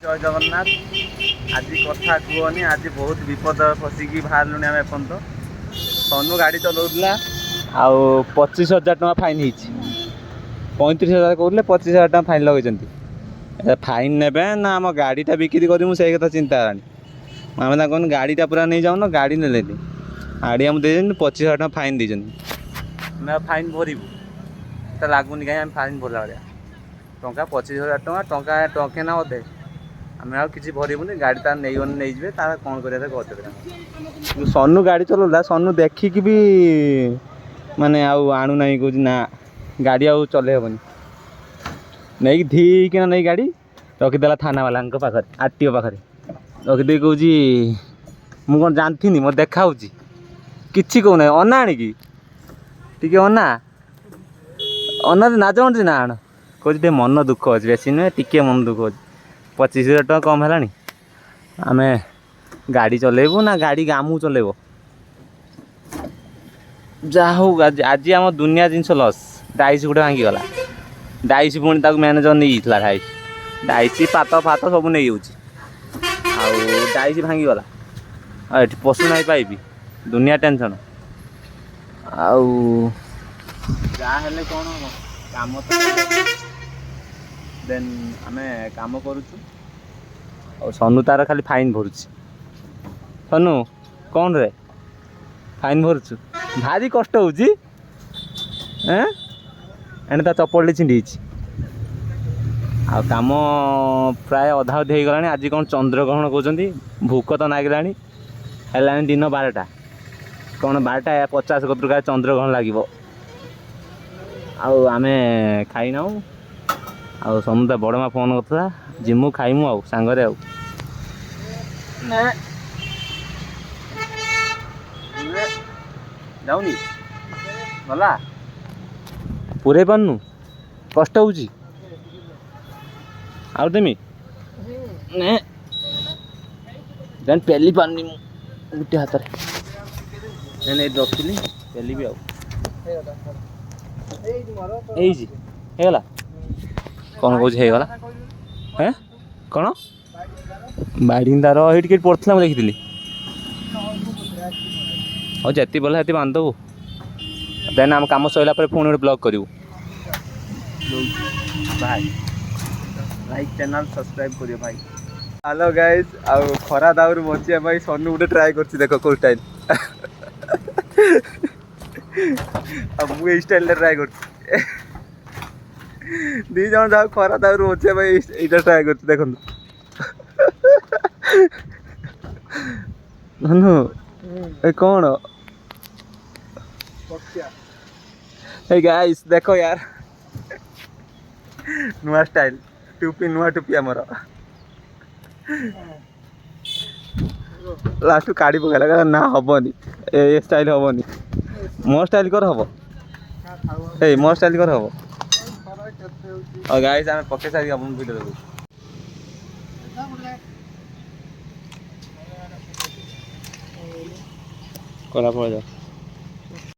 जय जगन्नाथ। आज कथा कहनी आज बहुत विपद फसिकी बाहर आम एपर्त सनु गाड़ी चलाऊला आउ 25,000 टका फाइन हो 35,000 कहते 25,000 टका फाइन लगे फाइन ने ना आम गाड़ीटा बिक्री कर से कथा चिंता आम कहूँ गाड़ीटा पूरा नहीं जाऊन गाड़ी ने गाड़ी आम दे 25,000 टका फाइन देते फाइन भरबू लगुनि कहीं फाइन भरला भाया टंका 25,000 टका टंका टंके ना अधे आम कि भरबूनि गाड़ी तार नहीं जाए तार कौन कर सनु गाड़ी चलाऊला सनु देखिकी भी माने आणु ना कह ना गाड़ी आउ चल हेनी नहीं धीकिना नहीं गाड़ी रखीदेला थाना वाला पाखे आरटीओ पाखे रखीदे कौच मु कौन जानती मत देखा कि कहना अना आणिकी टी अना अना ना जमी ना आण कह मन दुख अच्छे बेसी नुहे टी मन दुख अच्छे 25,000 टका कम है आम गाड़ी चलेबू ना गाड़ी गामू चलेब जा हो आज आम दुनिया जिनस लस डाइस गोटे भांगीगला डाइस पुणी मैनेजर नहीं डाइस डाइस पात फात सब नहीं डाइस भांगीगला ये पशु ना पाइबी दुनिया टेंशन आउ जाए कौन काम देन आम काम करुचु और सनु तार खाली फाइन भरुच सनु कौन रे फाइन भरुचु भारी कष्ट होची एने चपल छिंडी आ काम प्राय अधा अधी हो गला आज कौन चंद्रग्रहण कहते भूक तो नागिला है दिन 12टा कौन 12टा 50 कतुर चंद्रग्रहण लगे आम खाई ना आ समुदा बड़ माँ फोन करता जिमु खाइमु आउ सांगरे आउ जाऊनी गला पूरे पानु कष्ट होची आउ देमी देन पेली पानी गुटे हाथ रे रखिली पेली भी आउ हेगला कौन कौच हेगला हैं कौन बाड़ी तार ये पड़ता मुझे देखी और जी बोला ये बांधबू देन आम कम सरला पुणी गोटे ब्लॉग करूँ भाई लाइक चैनल सब्सक्राइब करियो भाई। हेलो गाइस आउ खरा दाउर बचिया भाई सनु गोटे ट्राए कर देख को स्टाइल अब मुझे स्टाइल ट्राए कर दी जन जाओ खरा दाउर बचिया भाई ये ट्राए कर देख कौन ए गाइस देखो यार नुआ स्टाइल टूपी नुआ टूपी आमर लास्ट काढ़ी पकड़ा ना हेनी ए स्टाइल हेनी मो स्टाइल कर हम ए मो स्टाइल कर हम और गाइस आम पके सारी अपन वीडियो देखो कला पड़ जाओ।